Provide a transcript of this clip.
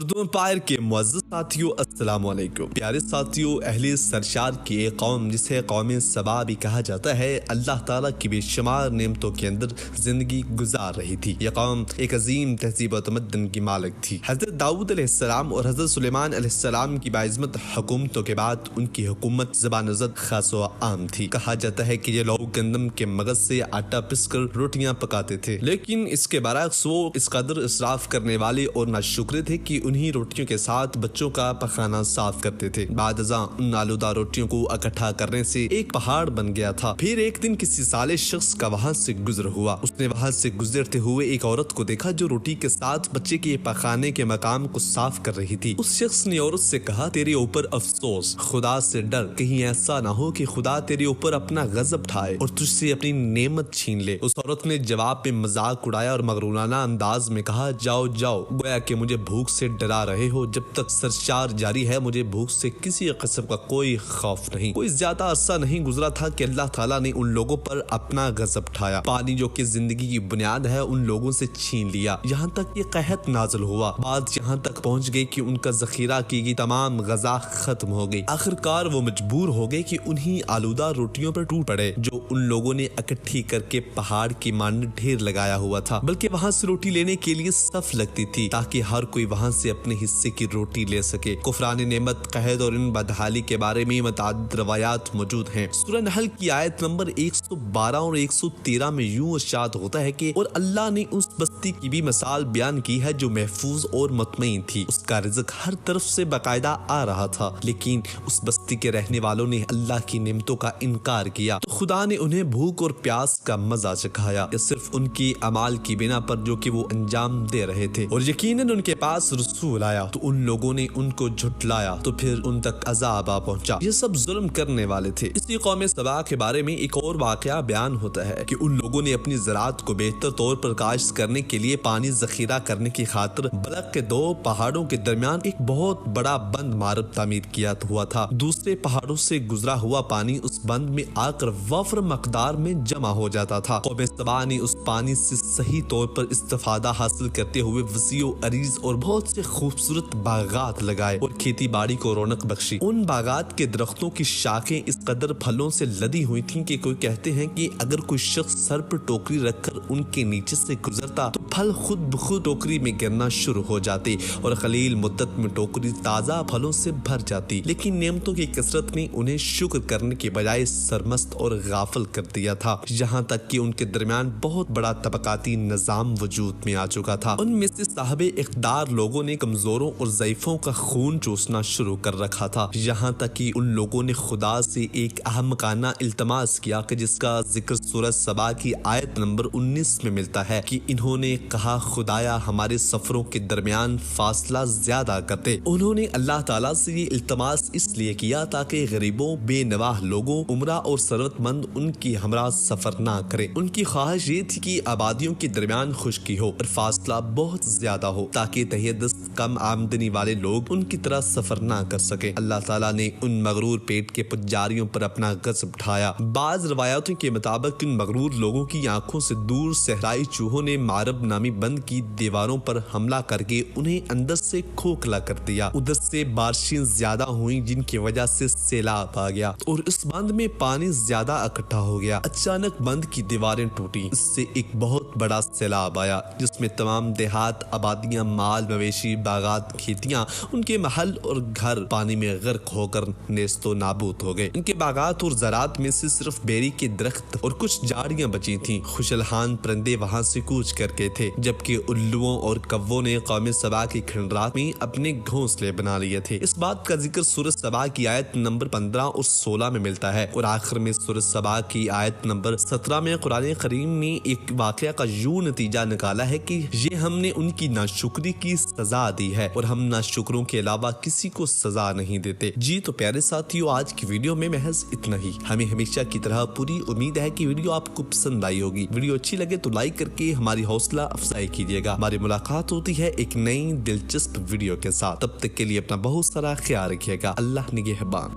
Urdu empire के मुअज़्ज़ज़ साथियों अस्सलाम वालेकुम। प्यारे साथियों, अहले सरशार की एक कौम जिसे कौम सबा भी कहा जाता है, अल्लाह ताला की बेशुमार नेमतों के अंदर जिंदगी गुजार रही थी। यह कौम एक अजीम तहजीब और तमद्दुन की मालिक थी। हजरत दाऊद अलैहिस्सलाम और हजरत सुलेमान अलैहिस्सलाम की बाइज़्ज़त हुकूमतों के बाद उनकी हुकूमत ज़बान-ज़द खास व आम थी। कहा जाता है कि ये लोग गंदम के मगज से आटा पिसकर रोटियां पकाते थे, लेकिन इसके बरअक्स वो इस कदर इसराफ करने वाले और नाशुक्र थे कि उन्हीं रोटियों के साथ बच्चों का पखाना साफ करते थे। बाद अज़ां उन आलूदा रोटियों को इकट्ठा करने से एक पहाड़ बन गया था। फिर एक दिन किसी साले शख्स का वहाँ से गुजर हुआ। उसने वहाँ से गुजरते हुए एक औरत को देखा जो रोटी के साथ बच्चे के पखाने के मकाम को साफ कर रही थी। उस शख्स ने औरत से कहा, तेरे ऊपर अफसोस, खुदा से डर, कहीं ऐसा ना हो कि खुदा तेरे ऊपर अपना गजब ठाए और तुझसे अपनी नेमत छीन ले। उस औरत ने जवाब में मजाक उड़ाया और मगरूराना अंदाज में कहा, जाओ जाओ, गोया कि मुझे भूख से डरा रहे हो। जब तक सरशार जारी है मुझे भूख से किसी किस्म का कोई खौफ नहीं। कोई ज्यादा अरसा नहीं गुजरा था कि अल्लाह ताला ने उन लोगों पर अपना गजब ठाया। पानी जो कि जिंदगी की बुनियाद है उन लोगों से छीन लिया। यहाँ तक ये कहत नाज़िल हुआ। बात यहाँ तक पहुँच गई कि उनका जखीरा की गई तमाम गजा खत्म हो गई। आखिरकार वो मजबूर हो गए कि उन्हीं आलूदा रोटियों पर टूट पड़े जो उन लोगों ने इकट्ठी करके पहाड़ की मानद ढेर लगाया हुआ था। बल्कि वहाँ से रोटी लेने के लिए सफ लगती थी ताकि हर कोई वहाँ से अपने हिस्से की रोटी ले सके। कुफरान नेमत, कहद और इन बदहाली के बारे में मुतअद्दिद रवायात मौजूद हैं। सूरह नहल की आयत नंबर 112 और 113 में यूं इरशाद होता है कि और अल्लाह ने उस बस्ती की भी मिसाल बयान की है जो महफूज और मुतमईन थी। उसका रिज़्क हर तरफ से बाकायदा आ रहा था, लेकिन उस बस्ती के रहने वालों ने अल्लाह की नेमतों का इनकार किया तो खुदा ने उन्हें भूख और प्यास का मजा चखाया। यह सिर्फ उनकी अमाल की बिना पर जो कि वो अंजाम दे रहे थे। और यकीनन उनके पास रसूल आया तो उन लोगों ने उनको झुटलाया तो फिर उन तक अजाब आ पहुंचा। ये सब जुल्म करने वाले थे। इसी कौम सबा के बारे में एक और वाकया बयान होता है कि उन लोगों ने अपनी ज़राअत को बेहतर तौर पर काश्त करने के लिए पानी जखीरा करने की खातिर बलक के दो पहाड़ों के दरमियान एक बहुत बड़ा बंद मारब तामीर किया हुआ था। दूसरे पहाड़ों से गुजरा हुआ पानी उस बंद में आकर वफर मकदार में जमा हो जाता था। कौम सबा ने उस पानी से सही तौर पर इस्तेफादा हासिल करते हुए वसीओ अरीज और बहुत से खूबसूरत बागात लगाए और खेती बाड़ी को रौनक बख्शी। उन बागात के दरख्तों की शाखें इस कदर फलों से लदी हुई थीं कि कोई कहते हैं कि अगर कोई शख्स सर पर टोकरी रखकर उनके नीचे से गुजरता तो फल खुद ब खुद टोकरी में गिरना शुरू हो जाते और कलील मुद्दत में टोकरी ताज़ा फलों से भर जाती। लेकिन नेमतों की कसरत ने उन्हें शुक्र करने के बजाय सरमस्त और गाफिल कर दिया था, यहाँ तक कि उनके दरमियान बहुत बड़ा तबकाती निज़ाम वजूद में आ चुका था। उनमें से साहबे इक़्तिदार लोगों ने कमजोरों और ज़ईफ़ों का खून चूसना शुरू कर रखा था, यहाँ तक कि उन लोगों ने खुदा से एक अहमकाना इल्तमास किया कि जिसका जिक्र सूरह सबा की आयत नंबर 19 में मिलता है कि इन्होंने कहा, खुदाया हमारे सफरों के दरमियान फासला ज्यादा करते। उन्होंने अल्लाह ताला से ये इल्तमास इसलिए किया ताकि गरीबों, बेनवाह लोगों, उमरा और सरवतमंद उनकी हमरा सफर ना करे। उनकी ख्वाहिश ये थी कि आबादियों के दरमियान खुशकी हो और फासला बहुत ज्यादा हो ताकि तहदस्त कम आमदनी वाले लोग उनकी तरह सफर ना कर सके। अल्लाह ताला ने उन मगरूर पेट के पुजारियों पर अपना गज़ब ढाया। बाज रवायतों के मुताबिक इन मगरूर लोगों की आंखों से दूर सहराई चूहों ने मारब नामी बंद की दीवारों पर हमला करके उन्हें अंदर से खोखला कर दिया। उधर से बारिशें ज्यादा हुई जिनकी वजह से सैलाब आ गया और इस बंद में पानी ज्यादा इकट्ठा हो गया। अचानक बंद की दीवारें टूटी। इससे एक बहुत बड़ा सैलाब आया जिसमें तमाम देहात, आबादियां, माल मवेशी, बागात, खेतियां, उनके महल और घर पानी में गर्क होकर नेस्तो नाबूद हो गए। इनके बागात और ज़रात में से सिर्फ बेरी के दरख्त और कुछ झाड़ियां बची थीं। खुशलहान परिंदे वहां से कूच करके थे, जबकि उल्लुओं और कव्वों ने कौम सबा की खंडरात में अपने घोंसले बना लिए थे। इस बात का जिक्र सूरह सबा की आयत नंबर 15 और 16 में मिलता है और आखिर में सूरह सबा की आयत नंबर 17 में कुरान करीम ने एक वाकया का यूं नतीजा निकाला है कि ये हमने उनकी नाशुक्री की सजा दी है और हम नाशुक्रों के अलावा किसी को सजा नहीं देते। जी तो प्यारे साथियों, आज की वीडियो में महज इतना ही। हमें हमेशा की तरह पूरी उम्मीद है कि वीडियो आपको पसंद आई होगी। वीडियो अच्छी लगे तो लाइक करके हमारी हौसला अफजाई कीजिएगा। हमारी मुलाकात होती है एक नई दिलचस्प वीडियो के साथ। तब तक के लिए अपना बहुत सारा ख्याल रखिएगा। अल्लाह निगहबान।